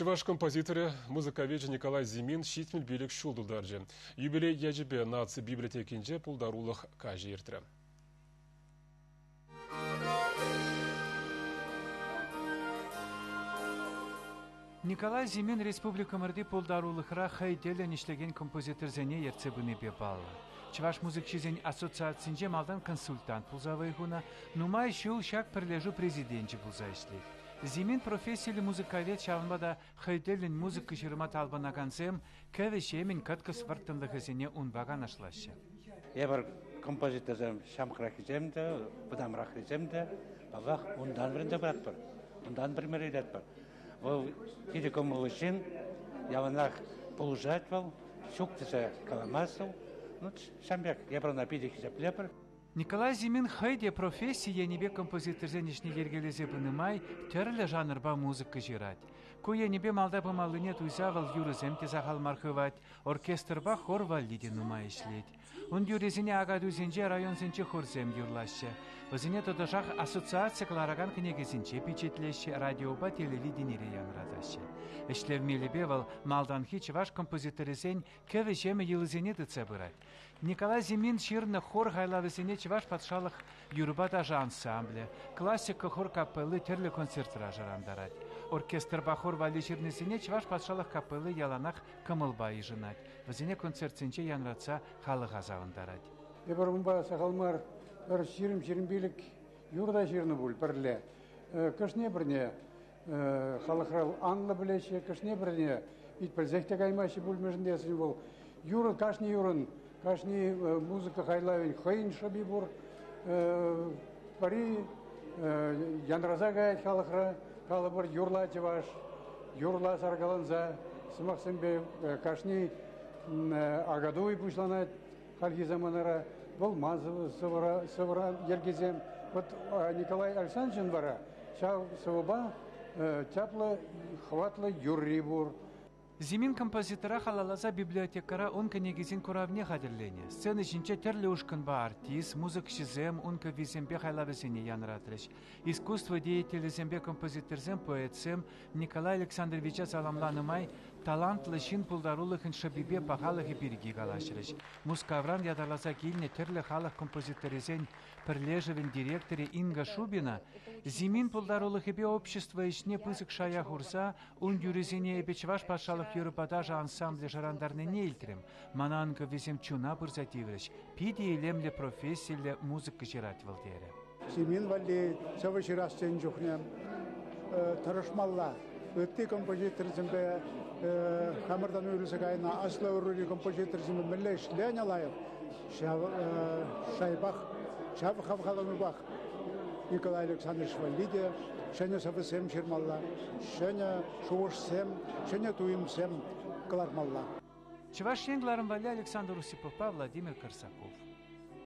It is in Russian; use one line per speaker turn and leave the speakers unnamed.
Чуваш композиторы, музыковед Николай Зимин шитмел билік шулдылдаржы. Юбилей ежебе наци библиотекинже пулдарулық кажы ертірі.
Николай Зимин республика мырды пулдарулықра хайделен ішлеген композиторзене ерцебіні бебалы. Чуваш музыкчизен ассоциацинже малдан консультант пулзавайгуна, нумай шул шак прилежу президентче пулза ишлет. Зимин профессиялы музыковед шавынбада хайделен музыка жырымат албанагансем, кәвешемен каткас варттынлығызене унбаган ашлашы.
Я бір композиторзем шамқырақ еземді, бұдамырақ еземді, бағақ ондан бірінде бірат бір, ондан бір мерелет бір. Ол кедеком үшін яванақ полужать был, шуктыша каламасыл, ну, шамбек, я бір напидек зепле бір.
Николай Зимин хайде профессия небе композиторзенешне ергелезе бынымай, терлі жанрба музыка жирать. Куе небе малда помалыне туйзавал юрызем тезахал мархывать, оркестрба хор валлиде нумай ишлеть. Он юрезине агадузенже районзенче хорзем юрлаще. Өзіне тодашах ассоциация клараган книгезинче печетлеще, радиоба телевиденире янрадаще. Эшлевмелебе вал малдан хич ваш композиторезен кевешеме йылызене дыцебырать. Николай Зимин ширны хор гайлавызене чеваш патшалық юрбада ансамбле, классика хор капеллы терлі концерттера жарандарать. Оркестр бахор вали ширнесене чеваш патшалық капеллы яланақ кымылбайы жынать. Вазене концертсенче янраца халық азавындарать.
Ебарумба сақалмар бір ширим билік юрда ширны бұл бірлі. Кышне бірне халықрал аңлы білеші, кышне бірне ит білзекте каймашы бұл межіндесін бұл. Юрын, кашни юрын, кашни музыка хайлавин хайын шаби бұр. Пари янраза гайт халықра, калы бір юрла чеваш, юрла саргаланза, сымақсынбе кашни агадуй бұшланат халқи заманара. Бұл мазы сывыра ергезем. Вот Николай Александрович бара, шау сывыба, чаплы, хватлы юрри бур.
Зимин композитора халалаза библиотекара он книгизин куравне хадерлене. Сцены жинче терлі ушканба артист, музык шизем, он визембе хайлавесене янратрыш. Искусство деятелезембе композиторзем, поэтсем Николай Александровича саламланымай талантлы шин пулдарулыхын шабибе пахалығы береги галашырыш. Мускавран ядарласа килне терлі халық композиторезен Перлежевин директоре Инга Шубина Зимин пулдарулыхыбе общество ишне пызык шая хурса, он юрезене эбечваш пашалық Юрбадажа ансамбле жарандарны нейлтрем, мананка везем чуна бурзативрыш, пиди елемле профессияле музыка жирать валдере.
Зимин валли савыши растен жухнем, тарашмалла, өтті композиторзімбе хамырдан өйлісігайна асла өрілі композиторзімбе мүлі ішлен алайық, шайбақ, шабы хавхаланы бақ, Николай Александрович валлиде, шәне савысем шермалла, шәне шуышсем, шәне туимсем калармалла.
Чеваш шенгларым валя Александр Усипов, Владимир Корсаков.